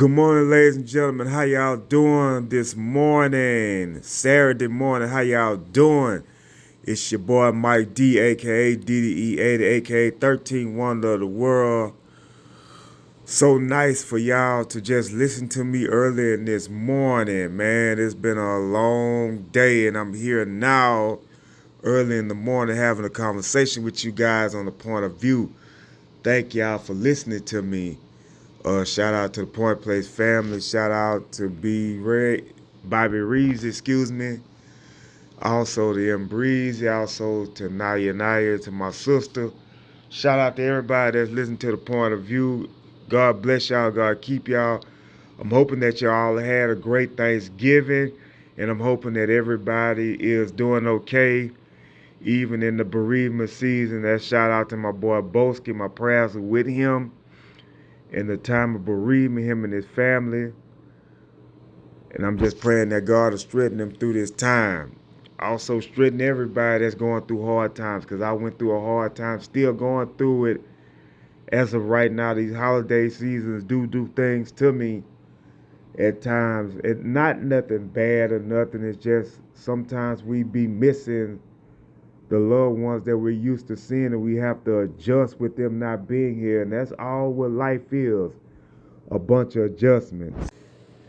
Good morning, ladies and gentlemen. How y'all doing this morning? Saturday morning. How y'all doing? It's your boy Mike D, aka DDE80, aka 13 Wonder of the World. So nice for y'all to just listen to me early in this morning, man. It's been a long day, and I'm here now, early in the morning, having a conversation with you guys on the point of view. Thank y'all for listening to me. Shout out to the Point Place family. Shout out to B.Ray, Bobby Reeves, excuse me. Also to M Breezy. Also to Naya, to my sister. Shout out to everybody that's listening to the Point of View. God bless y'all. God keep y'all. I'm hoping that y'all had a great Thanksgiving. And I'm hoping that everybody is doing okay, even in the bereavement season. That shout out to my boy Boski. My prayers are with him in the time of bereavement, him and his family. And I'm just praying that God will strengthen them through this time. Also strengthen everybody that's going through hard times, because I went through a hard time, still going through it as of right now. These holiday seasons do things to me at times. It's not nothing bad or nothing. It's just sometimes we be missing the loved ones that we're used to seeing, and we have to adjust with them not being here. And that's all what life is, a bunch of adjustments.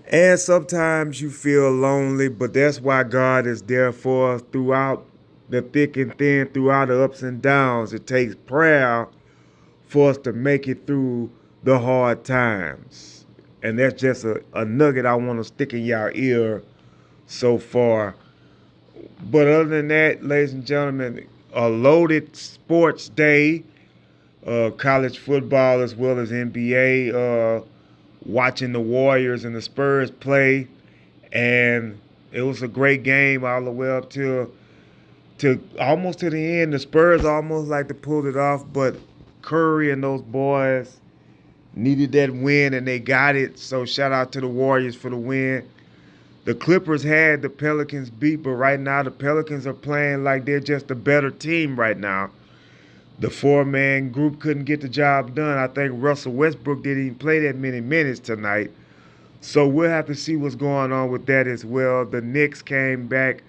And sometimes you feel lonely, but that's why God is there for us throughout the thick and thin, throughout the ups and downs. It takes prayer for us to make it through the hard times. And that's just a nugget I want to stick in y'all ear so far. But other than that, ladies and gentlemen, a loaded sports day, college football as well as NBA, watching the Warriors and the Spurs play, and it was a great game all the way up to almost to the end. The Spurs almost like to pull it off, but Curry and those boys needed that win, and they got it. So shout out to the Warriors for the win. The Clippers had the Pelicans beat, but right now the Pelicans are playing like they're just a better team right now. The four-man group couldn't get the job done. I think Russell Westbrook didn't even play that many minutes tonight. So we'll have to see what's going on with that as well. The Knicks came back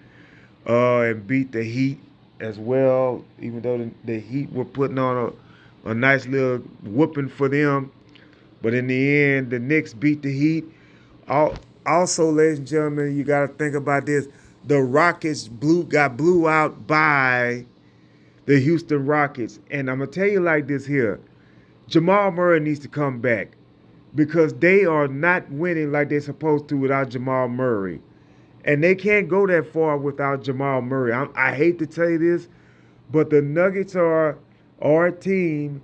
and beat the Heat as well, even though the Heat were putting on a nice little whooping for them. But in the end, the Knicks beat the Heat. Also, ladies and gentlemen, you got to think about this. The Rockets got blew out by the Houston Rockets. And I'm going to tell you like this here. Jamal Murray needs to come back, because they are not winning like they're supposed to without Jamal Murray. And they can't go that far without Jamal Murray. I hate to tell you this, but the Nuggets are a team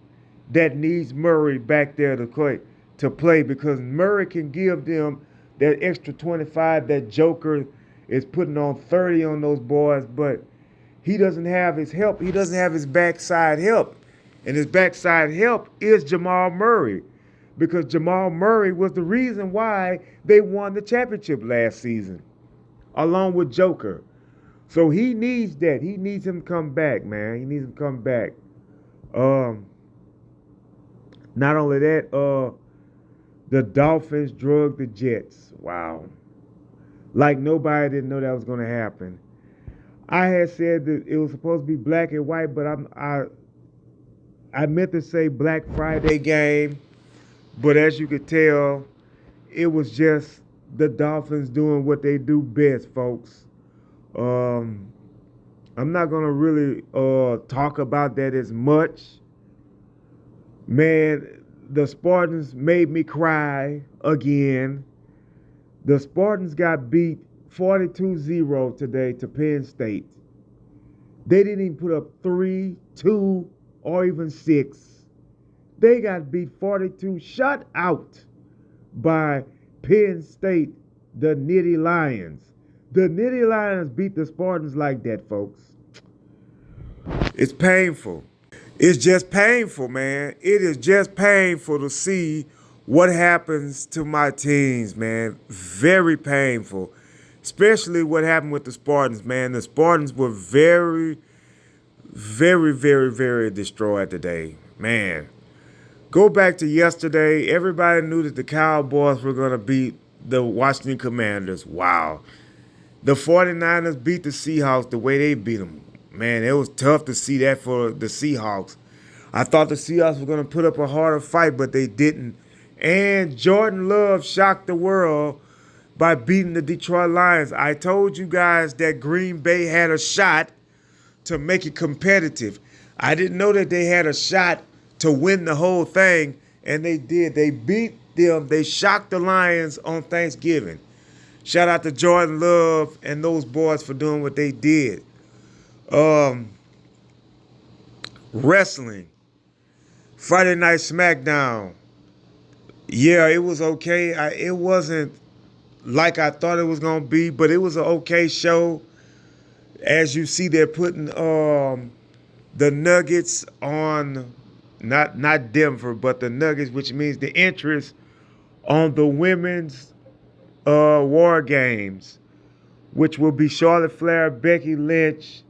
that needs Murray back there to play, because Murray can give them that extra 25. That Joker is putting on 30 on those boys, but he doesn't have his help. He doesn't have his backside help. And his backside help is Jamal Murray, because Jamal Murray was the reason why they won the championship last season, along with Joker. So he needs that. He needs him to come back, man. He needs him to come back. Not only that, the Dolphins drug the Jets. Wow. Like nobody didn't know that was going to happen. I had said that it was supposed to be black and white, but I meant to say Black Friday game. But as you could tell, it was just the Dolphins doing what they do best, folks. I'm not going to really talk about that as much. Man, the Spartans made me cry again. The Spartans got beat 42-0 today to Penn State. They didn't even put up 3, 2, or even 6. They got beat 42, shut out by Penn State, the Nittany Lions. The Nittany Lions beat the Spartans like that, folks. It's painful. It's just painful, man. It is just painful to see what happens to my teams, man. Very painful. Especially what happened with the Spartans, man. The Spartans were very, very, very, very destroyed today. Man, Go back to yesterday. Everybody knew that the Cowboys were going to beat the Washington Commanders. Wow. The 49ers beat the Seahawks the way they beat them. Man, it was tough to see that for the Seahawks. I thought the Seahawks were going to put up a harder fight, but they didn't. And Jordan Love shocked the world by beating the Detroit Lions. I told you guys that Green Bay had a shot to make it competitive. I didn't know that they had a shot to win the whole thing, and they did. They beat them. They shocked the Lions on Thanksgiving. Shout out to Jordan Love and those boys for doing what they did. Wrestling. Friday Night SmackDown. Yeah, it was okay. It wasn't like I thought it was going to be, but it was an okay show. As you see, they're putting the Nuggets on, not Denver, but the Nuggets, which means the interest on the women's War Games, which will be Charlotte Flair, Becky Lynch,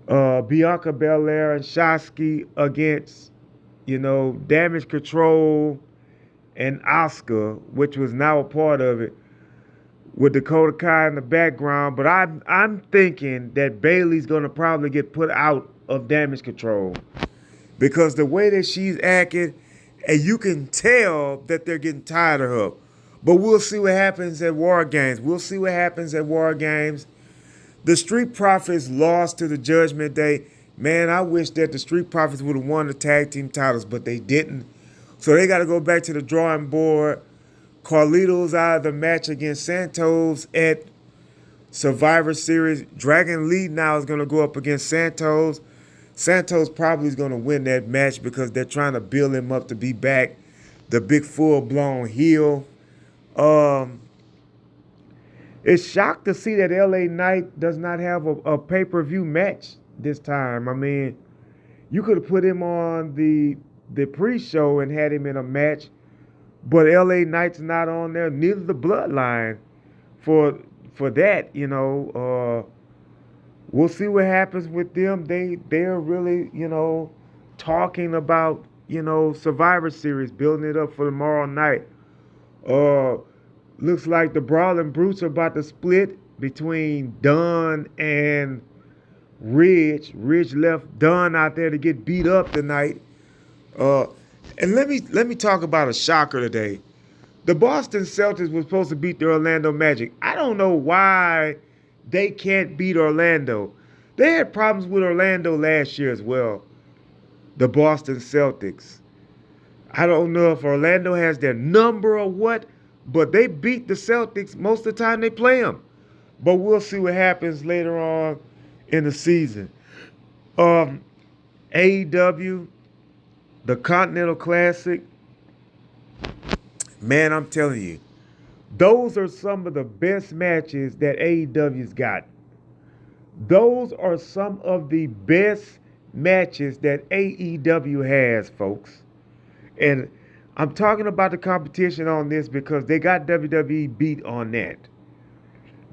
Bianca Belair, and Shotzi against, Damage Control and Asuka, which was now a part of it, with Dakota Kai in the background. But I'm thinking that Bayley's going to probably get put out of Damage Control because the way that she's acting, and you can tell that they're getting tired of her. But we'll see what happens at War Games. The Street Profits lost to the Judgment Day. Man, I wish that the Street Profits would have won the tag team titles, but they didn't. So they got to go back to the drawing board. Carlito's out of the match against Santos at Survivor Series. Dragon Lee now is going to go up against Santos. Santos probably is going to win that match because they're trying to build him up to be back the big full-blown heel. It's shocked to see that LA Knight does not have a pay-per-view match this time. I mean, you could have put him on the pre-show and had him in a match, but LA Knight's not on there. Neither the Bloodline for that. We'll see what happens with them. They're really talking about Survivor Series, building it up for tomorrow night. Looks like the Brawling Brutes are about to split between Dunn and Ridge. Ridge left Dunn out there to get beat up tonight. And let me talk about a shocker today. The Boston Celtics were supposed to beat the Orlando Magic. I don't know why they can't beat Orlando. They had problems with Orlando last year as well. The Boston Celtics. I don't know if Orlando has their number or what, but they beat the Celtics most of the time they play them. But we'll see what happens later on in the season. AEW, the Continental Classic. Man, I'm telling you, those are some of the best matches that AEW's got. Those are some of the best matches that AEW has, folks. And I'm talking about the competition on this because they got WWE beat on that.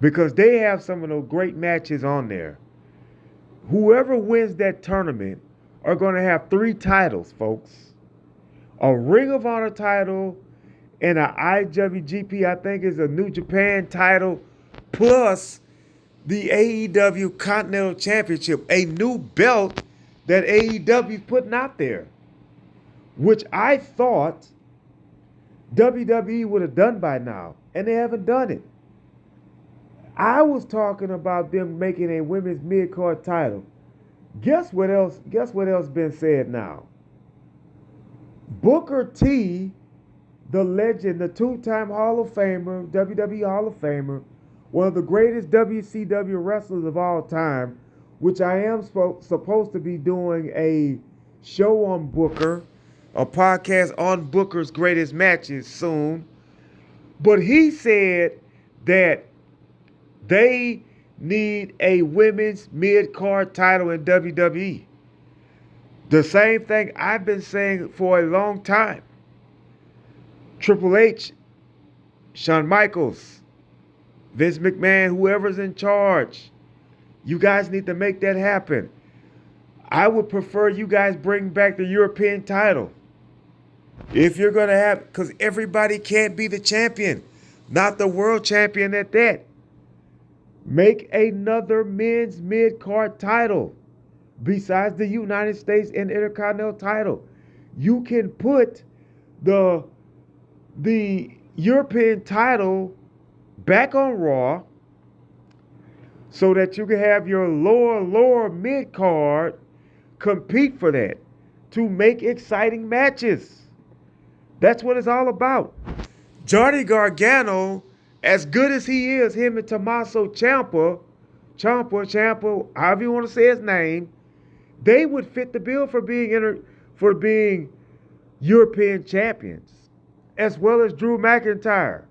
Because they have some of those great matches on there. Whoever wins that tournament are going to have 3 titles, folks. A Ring of Honor title and an IWGP, I think is a New Japan title, plus the AEW Continental Championship, a new belt that AEW is putting out there, which I thought WWE would have done by now, and they haven't done it. I was talking about them making a women's mid-card title. Guess what else been said now? Booker T, the legend, the 2-time Hall of Famer, WWE Hall of Famer, one of the greatest WCW wrestlers of all time, which I am supposed to be doing a show on Booker, a podcast on Booker's greatest matches soon. But he said that they need a women's mid-card title in WWE. The same thing I've been saying for a long time. Triple H, Shawn Michaels, Vince McMahon, whoever's in charge, you guys need to make that happen. I would prefer you guys bring back the European title. If you're going to have, because everybody can't be the champion, not the world champion at that. Make another men's mid-card title besides the United States and Intercontinental title. You can put the European title back on Raw so that you can have your lower mid-card compete for that to make exciting matches. That's what it's all about. Johnny Gargano, as good as he is, him and Tommaso Ciampa, however you want to say his name, they would fit the bill for being European champions, as well as Drew McIntyre.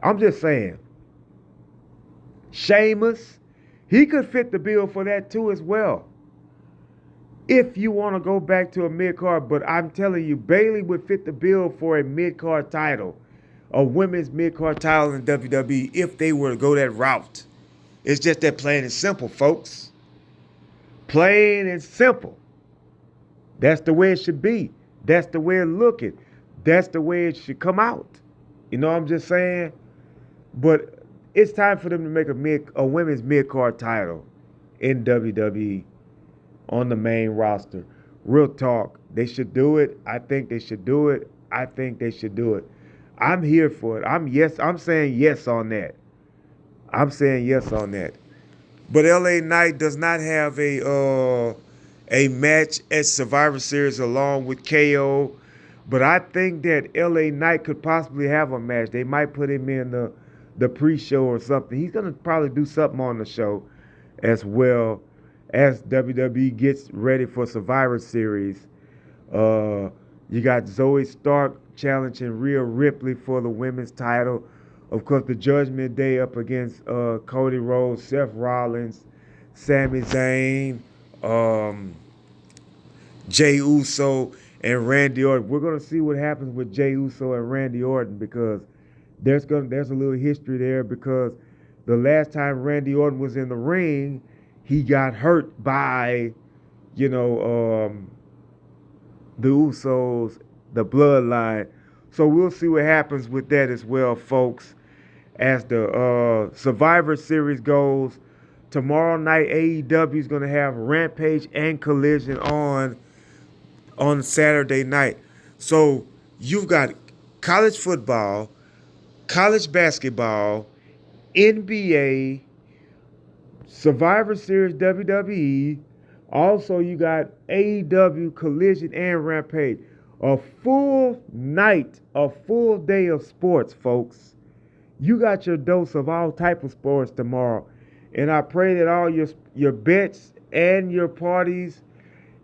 I'm just saying. Sheamus, he could fit the bill for that too as well. If you want to go back to a mid-card, but I'm telling you, Bayley would fit the bill for a mid-card title, a women's mid-card title in WWE if they were to go that route. It's just that plain and simple, folks. Plain and simple. That's the way it should be. That's the way it looking. That's the way it should come out. You know what I'm just saying? But it's time for them to make a women's mid-card title in WWE on the main roster. Real talk. They should do it. I think they should do it. I think they should do it. I'm here for it. I'm saying yes on that. I'm saying yes on that. But LA Knight does not have a match at Survivor Series along with KO. But I think that LA Knight could possibly have a match. They might put him in the pre-show or something. He's going to probably do something on the show as well as WWE gets ready for Survivor Series. You got Zoe Stark challenging Rhea Ripley for the women's title. Of course, the Judgment Day up against Cody Rhodes, Seth Rollins, Sami Zayn, Jey Uso, and Randy Orton. We're going to see what happens with Jey Uso and Randy Orton because there's a little history there because the last time Randy Orton was in the ring, he got hurt by, the Usos, the bloodline. So we'll see what happens with that as well, folks. As the Survivor Series goes, tomorrow night AEW is going to have Rampage and Collision on Saturday night. So you've got college football, college basketball, NBA, Survivor Series WWE. Also, you got AEW, Collision, and Rampage. A full night, a full day of sports, folks. You got your dose of all type of sports tomorrow. And I pray that all your bets and your parties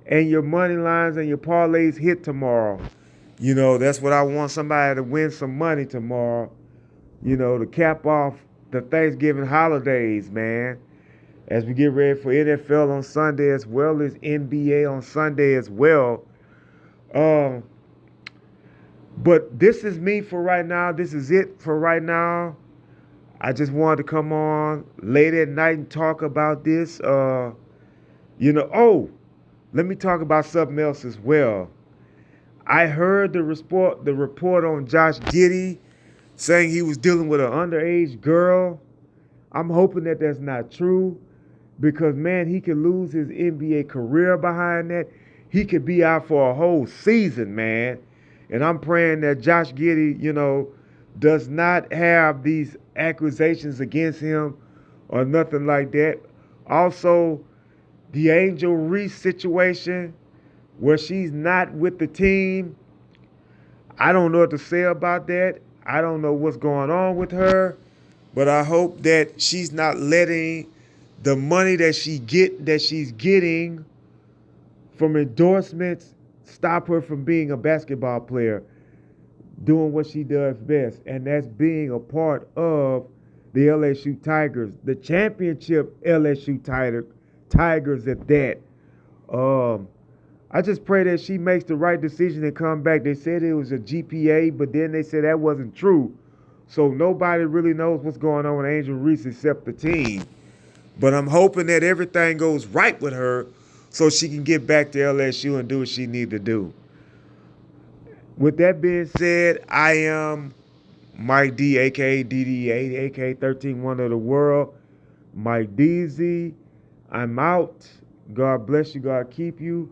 and your money lines and your parlays hit tomorrow. That's what I want, somebody to win some money tomorrow. To cap off the Thanksgiving holidays, man. As we get ready for NFL on Sunday as well as NBA on Sunday as well. But this is me for right now. This is it for right now. I just wanted to come on late at night and talk about this. Let me talk about something else as well. I heard the report on Josh Giddey saying he was dealing with an underage girl. I'm hoping that that's not true because, man, he could lose his NBA career behind that. He could be out for a whole season, man. And I'm praying that Josh Giddey, does not have these accusations against him or nothing like that. Also, the Angel Reese situation where she's not with the team. I don't know what to say about that. I don't know what's going on with her, but I hope that she's not letting the money that she's getting from endorsements stop her from being a basketball player, doing what she does best, and that's being a part of the LSU Tigers, the championship LSU Tigers at that. I just pray that she makes the right decision and come back. They said it was a GPA, but then they said that wasn't true. So nobody really knows what's going on with Angel Reese except the team. But I'm hoping that everything goes right with her so she can get back to LSU and do what she needs to do. With that being said, I am Mike D, aka DD8, aka 13-1 of the world. Mike DZ. I'm out. God bless you. God keep you.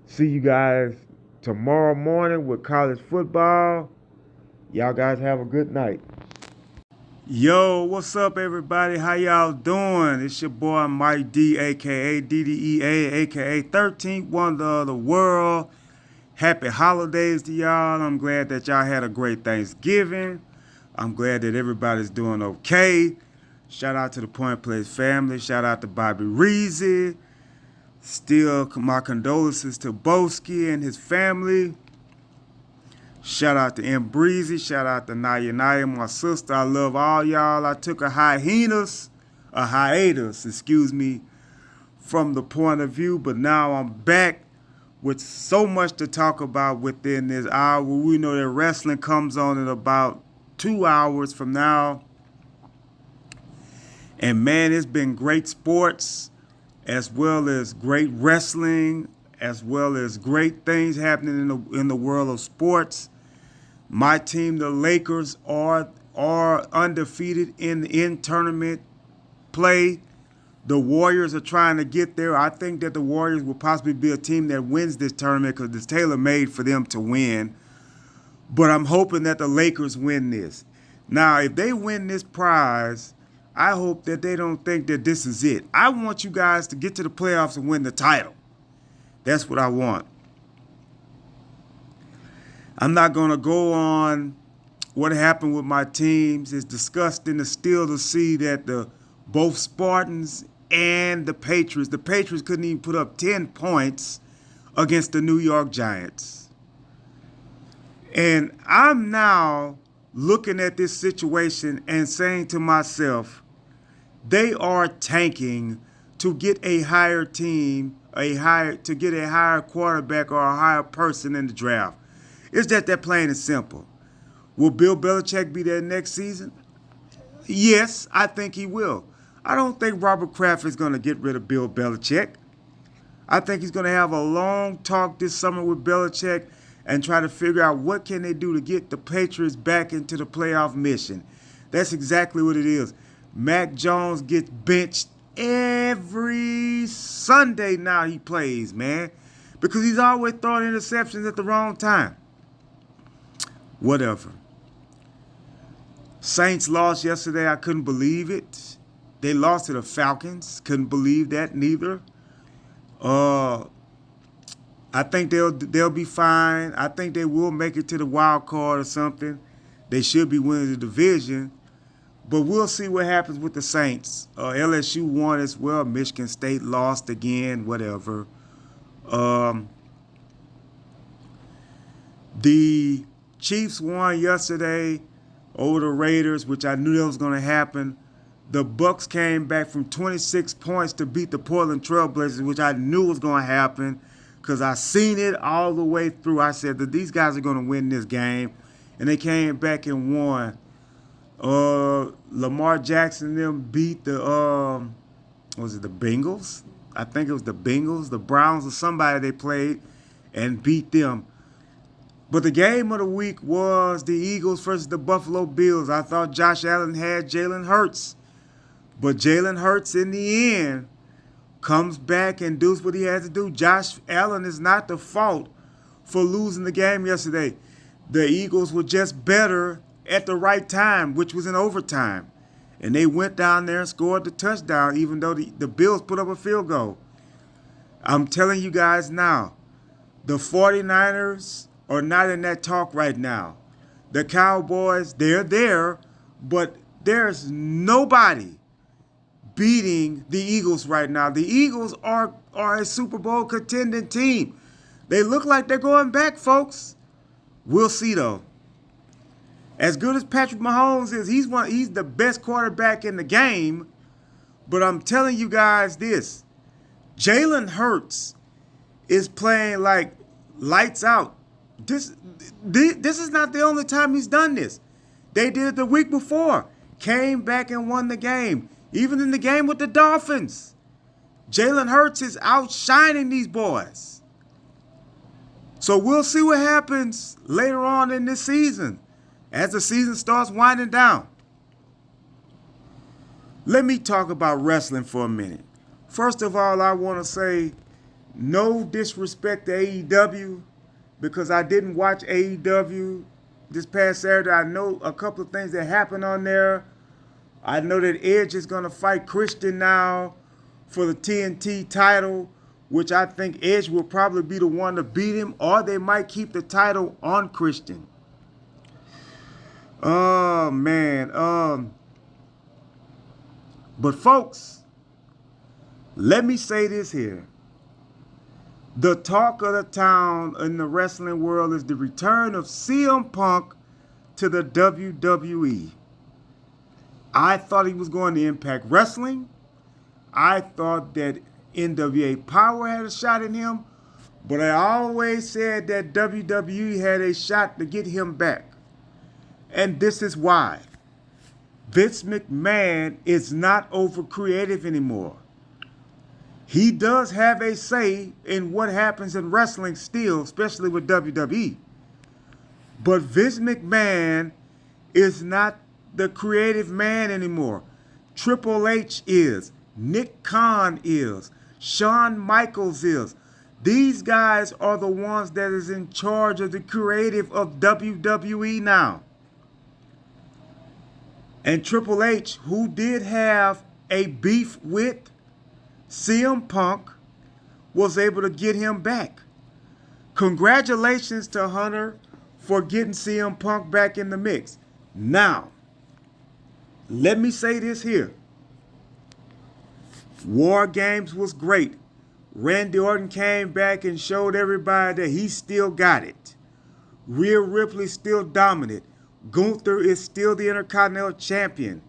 See you guys tomorrow morning with college football. Y'all guys have a good night. Yo, what's up, everybody? How y'all doing? It's your boy Mike D, aka DDEA, aka 13th Wonder of the World. Happy holidays to y'all. I'm glad that y'all had a great Thanksgiving. I'm glad that everybody's doing okay. Shout out to the Point Place family. Shout out to Bobby Reezy. Still, my condolences to Boski and his family. Shout out to M. Breezy. Shout out to Naya Naya, my sister. I love all y'all. I took a hiatus, from the point of view, but now I'm back with so much to talk about within this hour. We know that wrestling comes on in about 2 hours from now. And man, it's been great sports, as well as great wrestling, as well as great things happening in the world of sports. My team, the Lakers, are undefeated in tournament play. The Warriors are trying to get there. I think that the Warriors will possibly be a team that wins this tournament because it's tailor-made for them to win. But I'm hoping that the Lakers win this. Now, if they win this prize, I hope that they don't think that this is it. I want you guys to get to the playoffs and win the title. That's what I want. I'm not going to go on what happened with my teams. It's disgusting still to see that both Spartans and the Patriots couldn't even put up 10 points against the New York Giants. And I'm now looking at this situation and saying to myself, they are tanking to get a higher team, to get a higher quarterback or a higher person in the draft. It's just that plain and simple. Will Bill Belichick be there next season? Yes, I think he will. I don't think Robert Kraft is going to get rid of Bill Belichick. I think he's going to have a long talk this summer with Belichick and try to figure out what can they do to get the Patriots back into the playoff mission. That's exactly what it is. Mac Jones gets benched every Sunday now he plays, man, because he's always throwing interceptions at the wrong time. Whatever. Saints lost yesterday. I couldn't believe it. They lost to the Falcons. Couldn't believe that neither. I think they'll be fine. I think they will make it to the wild card or something. They should be winning the division. But we'll see what happens with the Saints. LSU won as well. Michigan State lost again, whatever. The Chiefs won yesterday over the Raiders, which I knew that was going to happen. The Bucks came back from 26 points to beat the Portland Trailblazers, which I knew was going to happen because I seen it all the way through. I said that these guys are going to win this game, and they came back and won. Lamar Jackson and them beat the Bengals? I think it was the Bengals, the Browns, or somebody they played and beat them. But the game of the week was the Eagles versus the Buffalo Bills. I thought Josh Allen had Jalen Hurts. But Jalen Hurts, in the end, comes back and does what he has to do. Josh Allen is not the fault for losing the game yesterday. The Eagles were just better at the right time, which was in overtime. And they went down there and scored the touchdown, even though the Bills put up a field goal. I'm telling you guys now, the 49ers are not in that talk right now. The Cowboys, they're there, but there's nobody beating the Eagles right now. The Eagles are a Super Bowl contending team. They look like they're going back, folks. We'll see, though. As good as Patrick Mahomes is, he's the best quarterback in the game. But I'm telling you guys this. Jalen Hurts is playing like lights out. This is not the only time he's done this. They did it the week before. Came back and won the game. Even in the game with the Dolphins. Jalen Hurts is outshining these boys. So we'll see what happens later on in this season as the season starts winding down. Let me talk about wrestling for a minute. First of all, I want to say no disrespect to AEW because I didn't watch AEW this past Saturday. I know a couple of things that happened on there. I know that Edge is going to fight Christian now for the TNT title, which I think Edge will probably be the one to beat him, or they might keep the title on Christian. Oh, man. But, folks, let me say this here. The talk of the town in the wrestling world is the return of CM Punk to the WWE. I thought he was going to Impact Wrestling. I thought that NWA Power had a shot in him. But I always said that WWE had a shot to get him back. And this is why. Vince McMahon is not over creative anymore. He does have a say in what happens in wrestling still, especially with WWE. But Vince McMahon is not the creative man anymore. Triple H is. Nick Khan is. Shawn Michaels is. These guys are the ones that is in charge of the creative of WWE now. And Triple H, who did have a beef with CM Punk, was able to get him back. Congratulations to Hunter for getting CM Punk back in the mix. Now, let me say this here. War Games was great. Randy Orton came back and showed everybody that he still got it. Rhea Ripley still dominant. Gunther is still the Intercontinental Champion.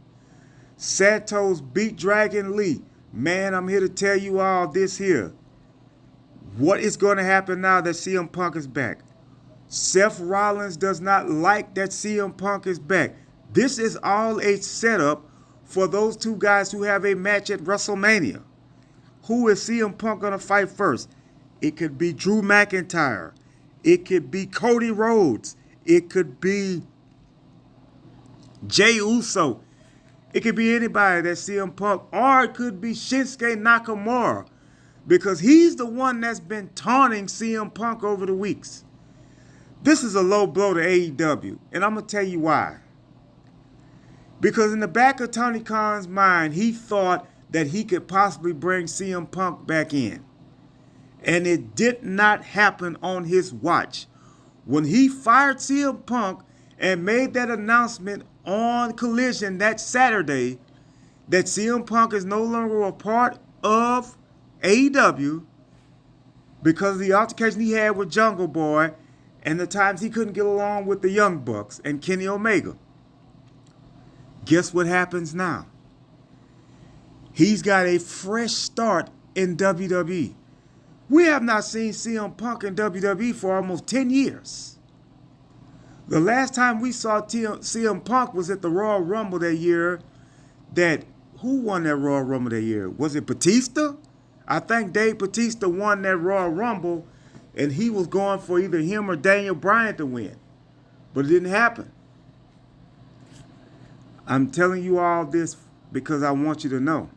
Santos beat Dragon Lee. Man, I'm here to tell you all this here. What is going to happen now that CM Punk is back? Seth Rollins does not like that CM Punk is back. This is all a setup for those two guys who have a match at WrestleMania. Who is CM Punk going to fight first? It could be Drew McIntyre. It could be Cody Rhodes. It could be Jey Uso. It could be anybody that's CM Punk, or it could be Shinsuke Nakamura, because he's the one that's been taunting CM Punk over the weeks. This is a low blow to AEW, and I'm going to tell you why. Because in the back of Tony Khan's mind, he thought that he could possibly bring CM Punk back in. And it did not happen on his watch. When he fired CM Punk and made that announcement on Collision that Saturday that CM Punk is no longer a part of AEW because of the altercation he had with Jungle Boy and the times he couldn't get along with the Young Bucks and Kenny Omega. Guess what happens now? He's got a fresh start in WWE. We have not seen CM Punk in WWE for almost 10 years. The last time we saw CM Punk was at the Royal Rumble that year. Who won that Royal Rumble that year? Was it Batista? I think Dave Batista won that Royal Rumble, and he was going for either him or Daniel Bryan to win. But it didn't happen. I'm telling you all this because I want you to know.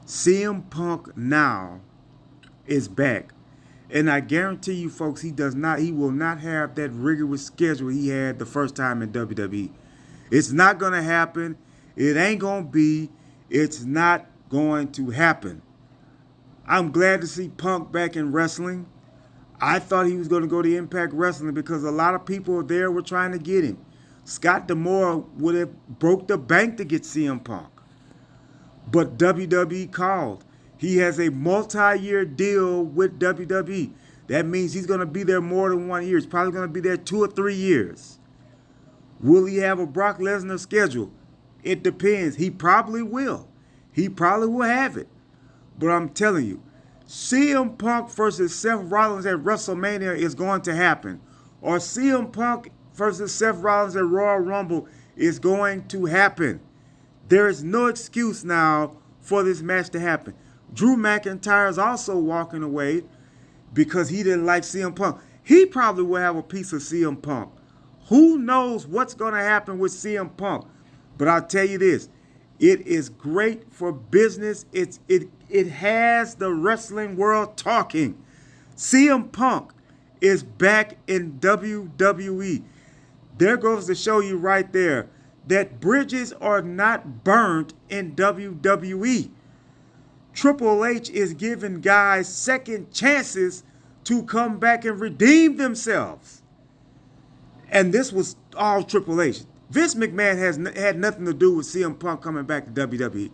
CM Punk now is back. And I guarantee you folks, he will not have that rigorous schedule he had the first time in WWE. It's not going to happen. It ain't going to be. It's not going to happen. I'm glad to see Punk back in wrestling. I thought he was going to go to Impact Wrestling because a lot of people there were trying to get him. Scott D'Amore would have broke the bank to get CM Punk. But WWE called. He has a multi-year deal with WWE. That means he's going to be there more than 1 year. He's probably going to be there 2 or 3 years. Will he have a Brock Lesnar schedule? It depends. He probably will. He probably will have it. But I'm telling you, CM Punk versus Seth Rollins at WrestleMania is going to happen. Or CM Punk versus Seth Rollins at Royal Rumble is going to happen. There is no excuse now for this match to happen. Drew McIntyre is also walking away. because he didn't like CM Punk. He probably will have a piece of CM Punk. Who knows what's going to happen with CM Punk? But I'll tell you this. It is great for business. It has the wrestling world talking. CM Punk is back in WWE. There goes to show you right there that bridges are not burned in WWE. Triple H is giving guys second chances to come back and redeem themselves. And this was all Triple H. Vince McMahon had nothing to do with CM Punk coming back to WWE.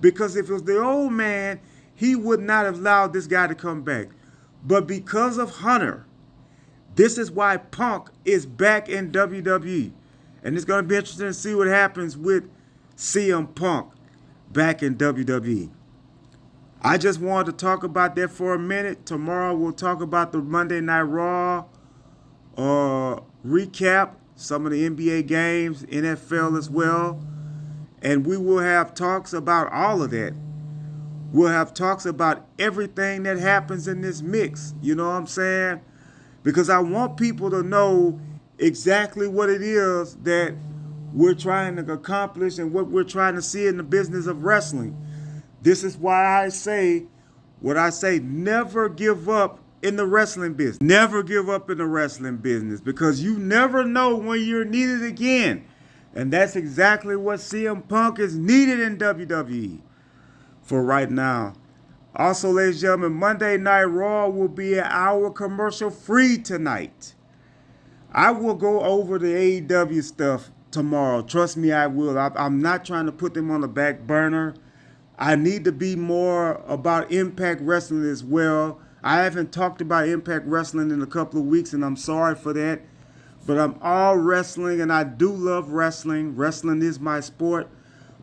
Because if it was the old man, he would not have allowed this guy to come back. But because of Hunter, this is why Punk is back in WWE. And it's going to be interesting to see what happens with CM Punk back in WWE. I just wanted to talk about that for a minute. Tomorrow we'll talk about the Monday Night Raw recap, some of the NBA games, NFL as well. And we will have talks about all of that. We'll have talks about everything that happens in this mix. You know what I'm saying? Because I want people to know exactly what it is that we're trying to accomplish and what we're trying to see in the business of wrestling. This is why I say what I say, never give up in the wrestling business. Never give up in the wrestling business, because you never know when you're needed again. And that's exactly what CM Punk is needed in WWE for right now. Also, ladies and gentlemen, Monday Night Raw will be an hour commercial free tonight. I will go over the AEW stuff tomorrow. Trust me, I will. I'm not trying to put them on the back burner. I need to be more about Impact Wrestling as well. I haven't talked about Impact Wrestling in a couple of weeks, and I'm sorry for that. But I'm all wrestling, and I do love wrestling. Wrestling is my sport.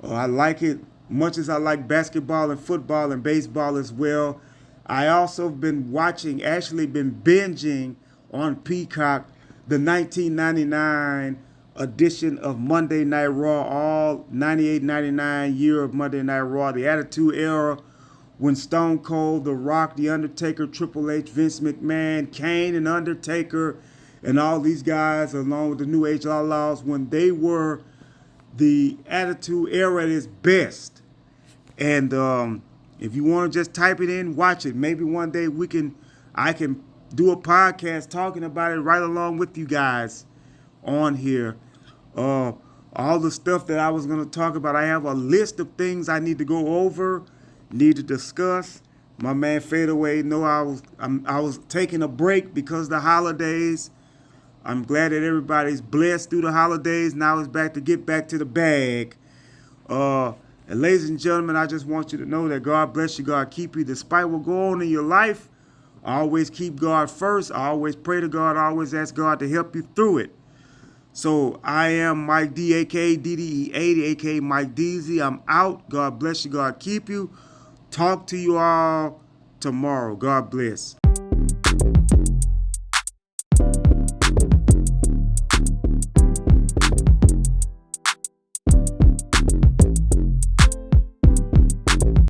I like it much as I like basketball and football and baseball as well. I also have been watching, actually been binging on Peacock, the 1999 edition of Monday Night Raw, all 98-99 year of Monday Night Raw, the Attitude Era, when Stone Cold, The Rock, The Undertaker, Triple H, Vince McMahon, Kane and Undertaker, and all these guys, along with the New Age Outlaws, when they were the Attitude Era at its best. And if you want to just type it in, watch it. Maybe one day I can do a podcast talking about it right along with you guys on here. All the stuff that I was going to talk about, I have a list of things I need to go over, need to discuss. My man Fadeaway know I was taking a break because of the holidays. I'm glad that everybody's blessed through the holidays. Now it's back to get back to the bag. And ladies and gentlemen, I just want you to know that God bless you, God keep you. Despite what go on in your life, always keep God first. I always pray to God. I always ask God to help you through it. So I am Mike D, a.k.a. DDE80, a.k.a. Mike DZ. I'm out. God bless you. God keep you. Talk to you all tomorrow. God bless.